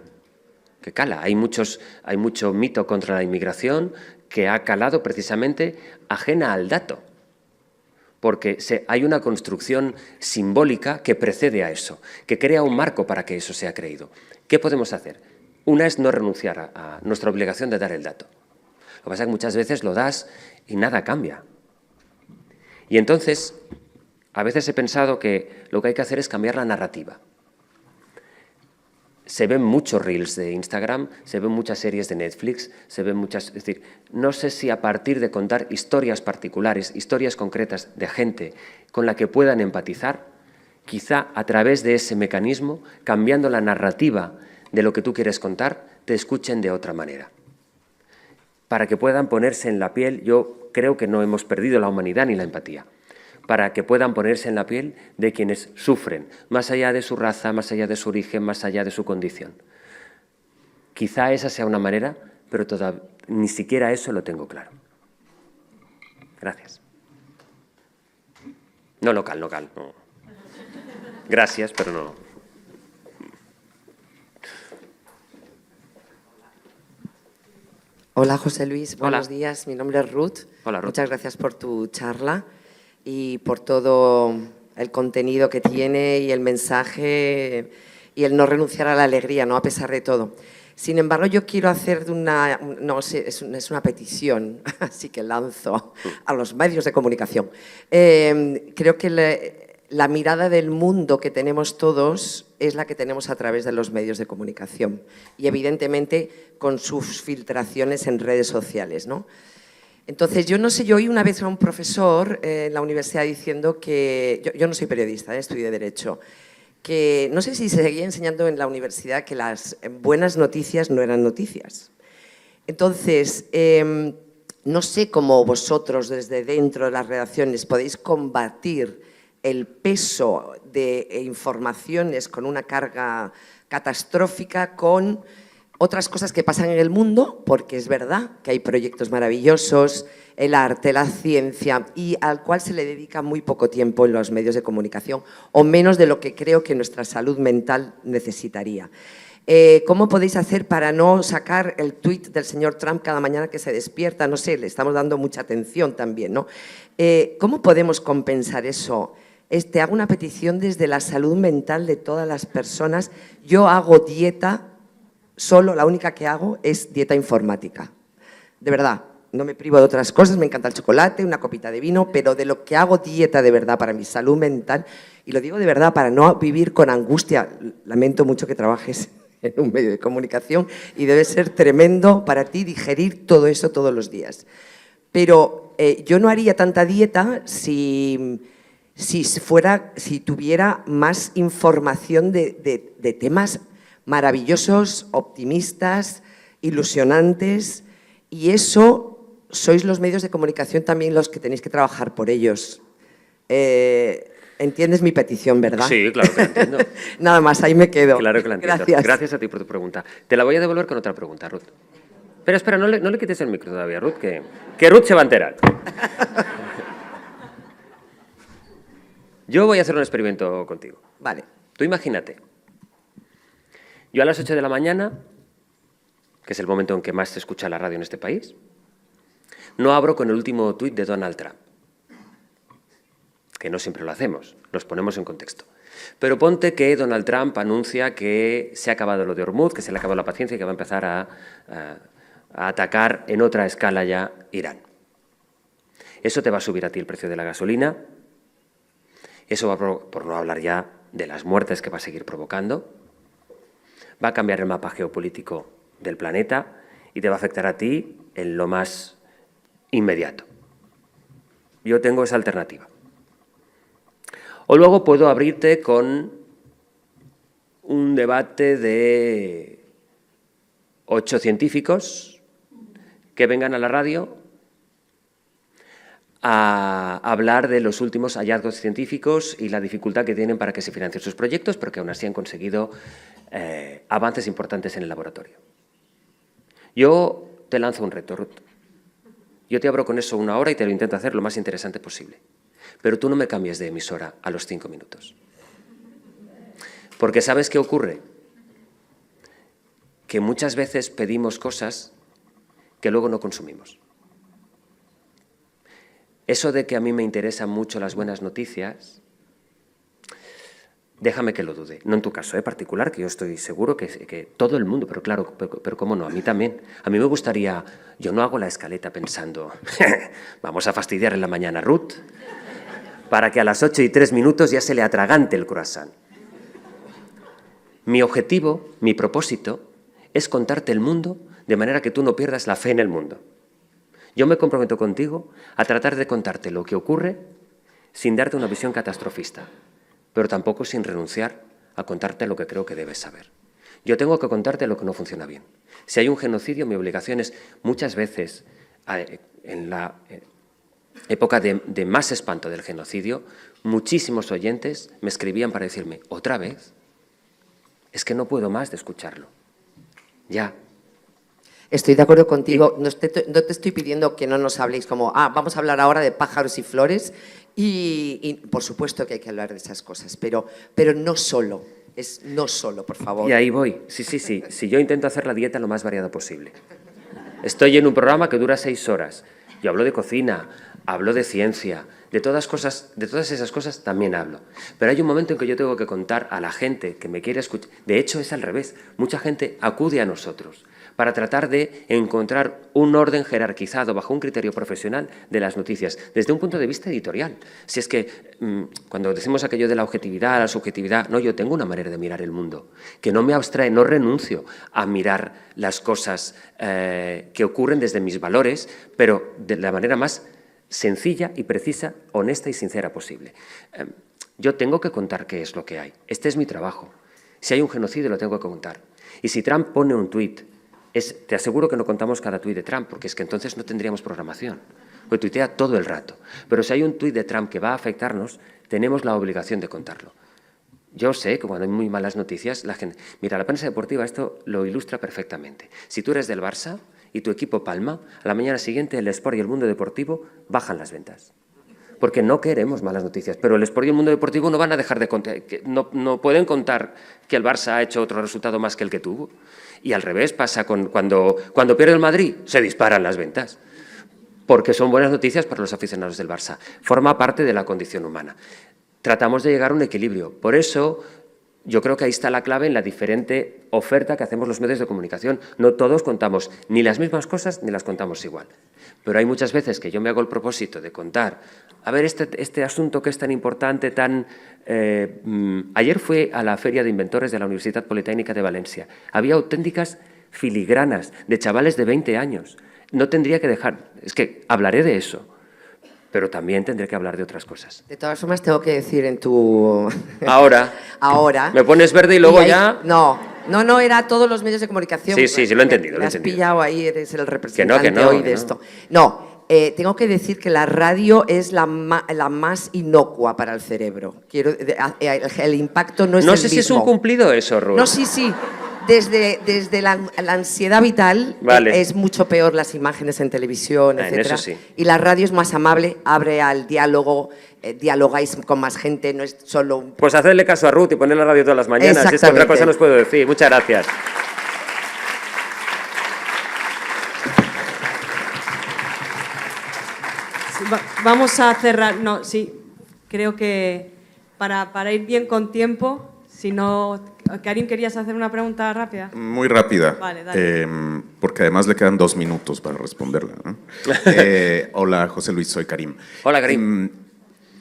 Hay mucho mito contra la inmigración que ha calado precisamente ajena al dato, porque hay una construcción simbólica que precede a eso, que crea un marco para que eso sea creído. ¿Qué podemos hacer? Una es no renunciar a nuestra obligación de dar el dato. Lo que pasa es que muchas veces lo das y nada cambia. Y entonces, a veces he pensado que lo que hay que hacer es cambiar la narrativa. Se ven muchos reels de Instagram, se ven muchas series de Netflix, es decir, no sé si a partir de contar historias particulares, historias concretas de gente con la que puedan empatizar, quizá a través de ese mecanismo, cambiando la narrativa de lo que tú quieres contar, te escuchen de otra manera. Para que puedan ponerse en la piel, yo creo que no hemos perdido la humanidad ni la empatía, para que puedan ponerse en la piel de quienes sufren, más allá de su raza, más allá de su origen, más allá de su condición. Quizá esa sea una manera, pero ni siquiera eso lo tengo claro. Gracias. No local, no. Gracias, pero no. Hola, José Luis. Buenos Hola. días. Mi nombre es Ruth. Hola, Ruth. Muchas gracias por tu charla y por todo el contenido que tiene y el mensaje y el no renunciar a la alegría, ¿no? A pesar de todo. Sin embargo, yo quiero hacer es una petición, así que lanzo a los medios de comunicación. Creo que la mirada del mundo que tenemos todos es la que tenemos a través de los medios de comunicación y, evidentemente, con sus filtraciones en redes sociales, ¿no? Entonces, yo no sé, yo oí una vez a un profesor en la universidad diciendo que… Yo no soy periodista, estudié Derecho, que no sé si se seguía enseñando en la universidad que las buenas noticias no eran noticias. Entonces, no sé cómo vosotros desde dentro de las redacciones podéis combatir el peso de informaciones con una carga catastrófica con otras cosas que pasan en el mundo, porque es verdad que hay proyectos maravillosos, el arte, la ciencia, y al cual se le dedica muy poco tiempo en los medios de comunicación, o menos de lo que creo que nuestra salud mental necesitaría. ¿Cómo podéis hacer para no sacar el tuit del señor Trump cada mañana que se despierta? No sé, le estamos dando mucha atención también, ¿no? ¿Cómo podemos compensar eso? Te hago una petición desde la salud mental de todas las personas. Yo hago dieta, solo la única que hago es dieta informática. De verdad, no me privo de otras cosas, me encanta el chocolate, una copita de vino, pero de lo que hago dieta de verdad para mi salud mental, y lo digo de verdad para no vivir con angustia. Lamento mucho que trabajes en un medio de comunicación y debe ser tremendo para ti digerir todo eso todos los días. Pero yo no haría tanta dieta si tuviera más información de temas maravillosos, optimistas, ilusionantes, y eso sois los medios de comunicación también los que tenéis que trabajar por ellos. ¿Entiendes mi petición, verdad? Sí, claro que la entiendo. Nada más, ahí me quedo. Claro que la entiendo. Gracias. Gracias a ti por tu pregunta. Te la voy a devolver con otra pregunta, Ruth. Pero espera, no le quites el micro todavía, Ruth, que Ruth se va a enterar. Yo voy a hacer un experimento contigo. Vale. Tú imagínate. Yo a las 8 de la mañana, que es el momento en que más se escucha la radio en este país, no abro con el último tuit de Donald Trump, que no siempre lo hacemos, los ponemos en contexto. Pero ponte que Donald Trump anuncia que se ha acabado lo de Hormuz, que se le ha acabado la paciencia y que va a empezar a atacar en otra escala ya Irán. Eso te va a subir a ti el precio de la gasolina, eso va por no hablar ya de las muertes que va a seguir provocando, va a cambiar el mapa geopolítico del planeta y te va a afectar a ti en lo más inmediato. Yo tengo esa alternativa. O luego puedo abrirte con un debate de 8 científicos que vengan a la radio a hablar de los últimos hallazgos científicos y la dificultad que tienen para que se financien sus proyectos, pero que aún así han conseguido avances importantes en el laboratorio. Yo te lanzo un reto, Ruth. Yo te abro con eso 1 hora y te lo intento hacer lo más interesante posible. Pero tú no me cambies de emisora a los 5 minutos. Porque ¿sabes qué ocurre? Que muchas veces pedimos cosas que luego no consumimos. Eso de que a mí me interesan mucho las buenas noticias, déjame que lo dude. No en tu caso particular, que yo estoy seguro que todo el mundo, pero claro, pero cómo no, a mí también. A mí me gustaría, yo no hago la escaleta pensando, vamos a fastidiar en la mañana a Ruth, para que a las 8:03 ya se le atragante el croissant. Mi objetivo, mi propósito, es contarte el mundo de manera que tú no pierdas la fe en el mundo. Yo me comprometo contigo a tratar de contarte lo que ocurre sin darte una visión catastrofista, pero tampoco sin renunciar a contarte lo que creo que debes saber. Yo tengo que contarte lo que no funciona bien. Si hay un genocidio, mi obligación es muchas veces, en la época de más espanto del genocidio, muchísimos oyentes me escribían para decirme, ¿otra vez? Es que no puedo más de escucharlo. Ya. Estoy de acuerdo contigo. No te estoy pidiendo que no nos habléis como, vamos a hablar ahora de pájaros y flores y por supuesto que hay que hablar de esas cosas, pero no solo, no solo, por favor. Y ahí voy. Sí. Si yo intento hacer la dieta lo más variada posible. Estoy en un programa que dura 6 horas. Yo hablo de cocina, hablo de ciencia, de todas esas cosas también hablo. Pero hay un momento en que yo tengo que contar a la gente que me quiere escuchar. De hecho, es al revés. Mucha gente acude a nosotros para tratar de encontrar un orden jerarquizado bajo un criterio profesional de las noticias, desde un punto de vista editorial. Si es que cuando decimos aquello de la objetividad, la subjetividad, no, yo tengo una manera de mirar el mundo, que no me abstrae, no renuncio a mirar las cosas que ocurren desde mis valores, pero de la manera más sencilla y precisa, honesta y sincera posible. Yo tengo que contar qué es lo que hay. Este es mi trabajo. Si hay un genocidio, lo tengo que contar. Y si Trump pone un tuit, te aseguro que no contamos cada tuit de Trump, porque es que entonces no tendríamos programación. Porque tuitea todo el rato. Pero si hay un tuit de Trump que va a afectarnos, tenemos la obligación de contarlo. Yo sé que cuando hay muy malas noticias, la gente... Mira, la prensa deportiva esto lo ilustra perfectamente. Si tú eres del Barça y tu equipo palma, a la mañana siguiente el Sport y el mundo deportivo bajan las ventas. Porque no queremos malas noticias, pero el Sport y el mundo deportivo no van a dejar de contar, no pueden contar que el Barça ha hecho otro resultado más que el que tuvo. Y al revés pasa cuando pierde el Madrid, se disparan las ventas. Porque son buenas noticias para los aficionados del Barça. Forma parte de la condición humana. Tratamos de llegar a un equilibrio. Por eso yo creo que ahí está la clave en la diferente oferta que hacemos los medios de comunicación. No todos contamos ni las mismas cosas ni las contamos igual. Pero hay muchas veces que yo me hago el propósito de contar, a ver, este asunto que es tan importante, Ayer fui a la Feria de Inventores de la Universitat Politécnica de Valencia. Había auténticas filigranas de chavales de 20 años. No tendría que dejar... Es que hablaré de eso, pero también tendré que hablar de otras cosas. De todas formas, tengo que decir en tu... Ahora. Ahora. Me pones verde y luego ya... No, era todos los medios de comunicación. Sí, lo he entendido. Me has pillado ahí, eres el representante que no, hoy de esto. No, tengo que decir que la radio es la más inocua para el cerebro. El impacto no es el mismo. No sé si es un cumplido eso, Ruth. No, sí. Desde la ansiedad vital es mucho peor las imágenes en televisión, etc. Eso sí. Y la radio es más amable, abre al diálogo, dialogáis con más gente, no es solo un... Pues hacerle caso a Ruth y poner la radio todas las mañanas, si es que otra cosa no os puedo decir. Muchas gracias. Vamos a cerrar. No, sí, creo que para ir bien con tiempo, si no... Karim, ¿querías hacer una pregunta rápida? Muy rápida, Vale, dale. porque además le quedan 2 minutos para responderla, ¿no? Hola, José Luis, soy Karim. Hola, Karim.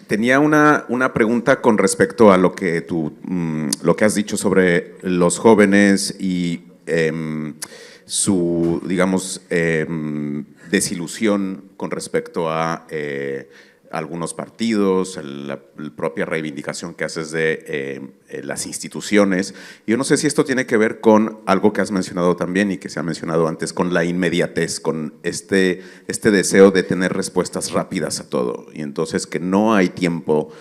Tenía una pregunta con respecto a lo que has dicho sobre los jóvenes y su, digamos, desilusión con respecto a algunos partidos, la propia reivindicación que haces de las instituciones. Yo no sé si esto tiene que ver con algo que has mencionado también y que se ha mencionado antes, con la inmediatez, con este deseo de tener respuestas rápidas a todo. Y entonces que no hay tiempo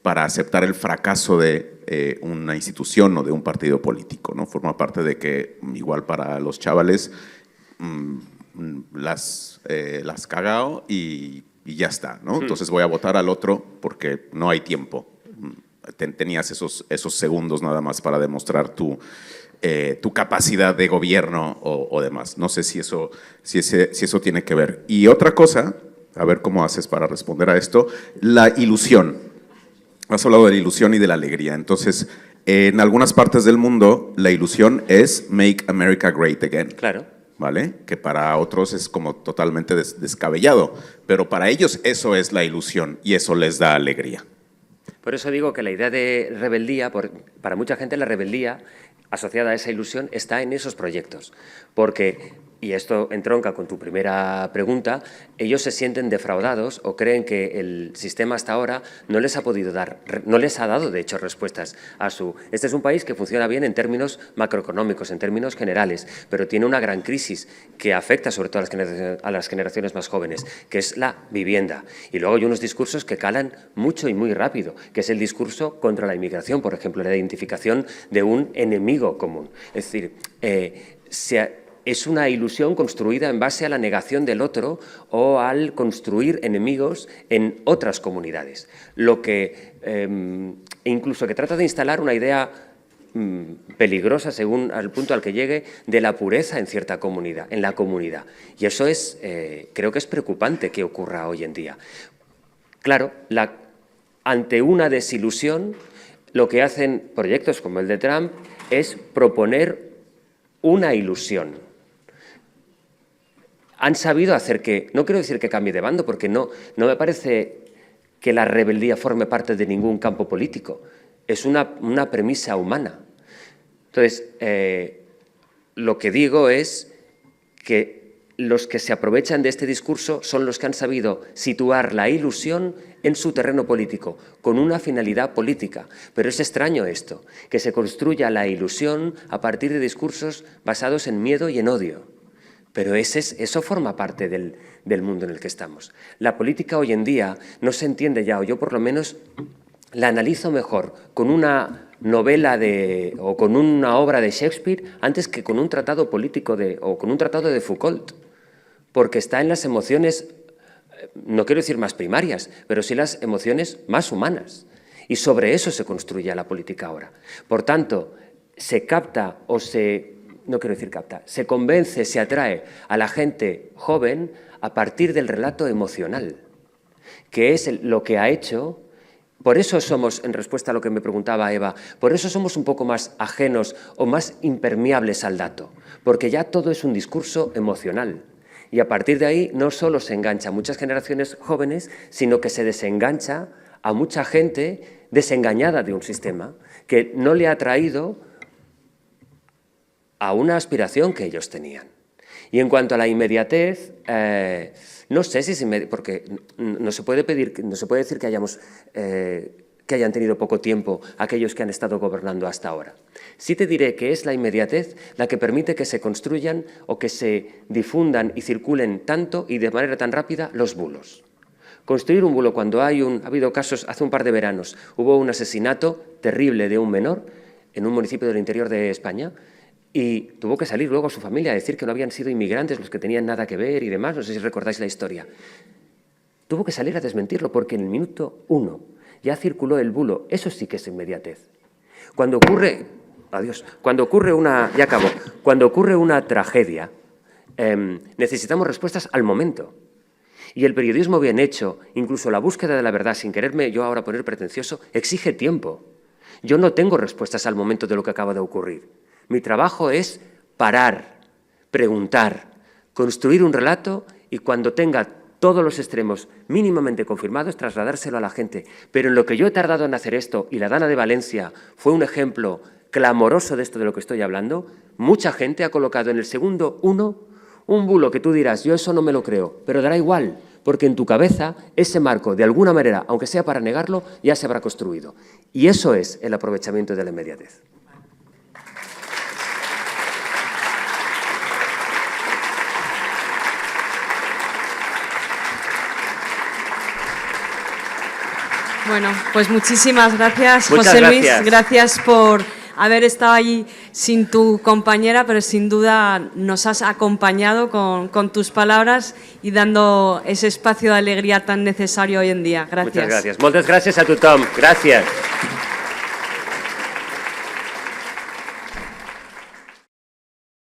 para aceptar el fracaso de una institución o de un partido político, ¿no? Forma parte de que, igual para los chavales, las cagao y ya está, ¿no? Entonces voy a votar al otro porque no hay tiempo. Tenías esos segundos nada más para demostrar tu capacidad de gobierno o demás. No sé si eso tiene que ver. Y otra cosa, a ver cómo haces para responder a esto, la ilusión. Has hablado de la ilusión y de la alegría. Entonces, en algunas partes del mundo, la ilusión es Make America Great Again. Claro. ¿Vale? Que para otros es como totalmente descabellado, pero para ellos eso es la ilusión y eso les da alegría. Por eso digo que la idea de rebeldía, para mucha gente la rebeldía asociada a esa ilusión está en esos proyectos, porque, y esto entronca con tu primera pregunta, ellos se sienten defraudados o creen que el sistema hasta ahora no les ha podido dar, no les ha dado de hecho respuestas a su... Este es un país que funciona bien en términos macroeconómicos, en términos generales, pero tiene una gran crisis que afecta sobre todo a las generaciones más jóvenes, que es la vivienda. Y luego hay unos discursos que calan mucho y muy rápido, que es el discurso contra la inmigración, por ejemplo, la identificación de un enemigo común. Es decir, es una ilusión construida en base a la negación del otro o al construir enemigos en otras comunidades. Lo que incluso que trata de instalar una idea peligrosa según al punto al que llegue de la pureza en cierta comunidad, en la comunidad. Y eso es, creo que es preocupante que ocurra hoy en día. Claro, ante una desilusión, lo que hacen proyectos como el de Trump es proponer una ilusión. Han sabido hacer que, no quiero decir que cambie de bando, porque no me parece que la rebeldía forme parte de ningún campo político. Es una premisa humana. Entonces, lo que digo es que los que se aprovechan de este discurso son los que han sabido situar la ilusión en su terreno político, con una finalidad política. Pero es extraño esto, que se construya la ilusión a partir de discursos basados en miedo y en odio. Pero eso forma parte del mundo en el que estamos. La política hoy en día no se entiende ya, o yo por lo menos la analizo mejor con una novela o con una obra de Shakespeare antes que con un tratado político o con un tratado de Foucault, porque está en las emociones, no quiero decir más primarias, pero sí las emociones más humanas. Y sobre eso se construye la política ahora. Por tanto, se capta o no quiero decir capta, se convence, se atrae a la gente joven a partir del relato emocional, que es lo que ha hecho. Por eso somos, en respuesta a lo que me preguntaba Eva, por eso somos un poco más ajenos o más impermeables al dato, porque ya todo es un discurso emocional. Y a partir de ahí no solo se engancha a muchas generaciones jóvenes, sino que se desengancha a mucha gente desengañada de un sistema que no le ha traído a una aspiración que ellos tenían. Y en cuanto a la inmediatez, no sé si porque no se puede decir que hayan tenido poco tiempo aquellos que han estado gobernando hasta ahora. Sí te diré que es la inmediatez la que permite que se construyan o que se difundan y circulen tanto y de manera tan rápida los bulos. Construir un bulo cuando ha habido casos, hace un par de veranos, hubo un asesinato terrible de un menor en un municipio del interior de España, y tuvo que salir luego su familia a decir que no habían sido inmigrantes los que tenían nada que ver y demás. No sé si recordáis la historia. Tuvo que salir a desmentirlo porque en el minuto 1 ya circuló el bulo. Eso sí que es inmediatez. Cuando ocurre una tragedia, necesitamos respuestas al momento. Y el periodismo bien hecho, incluso la búsqueda de la verdad, sin quererme yo ahora poner pretencioso, exige tiempo. Yo no tengo respuestas al momento de lo que acaba de ocurrir. Mi trabajo es parar, preguntar, construir un relato y cuando tenga todos los extremos mínimamente confirmados, trasladárselo a la gente. Pero en lo que yo he tardado en hacer esto, y la Dana de Valencia fue un ejemplo clamoroso de esto de lo que estoy hablando, mucha gente ha colocado en el segundo 1 un bulo que tú dirás, yo eso no me lo creo, pero dará igual, porque en tu cabeza ese marco, de alguna manera, aunque sea para negarlo, ya se habrá construido. Y eso es el aprovechamiento de la inmediatez. Bueno, pues muchísimas gracias, Muchas José Luis. gracias. Gracias por haber estado ahí sin tu compañera, pero sin duda nos has acompañado con tus palabras y dando ese espacio de alegría tan necesario hoy en día. Gracias. Muchas gracias. Moltes gràcies a tothom. Gràcies.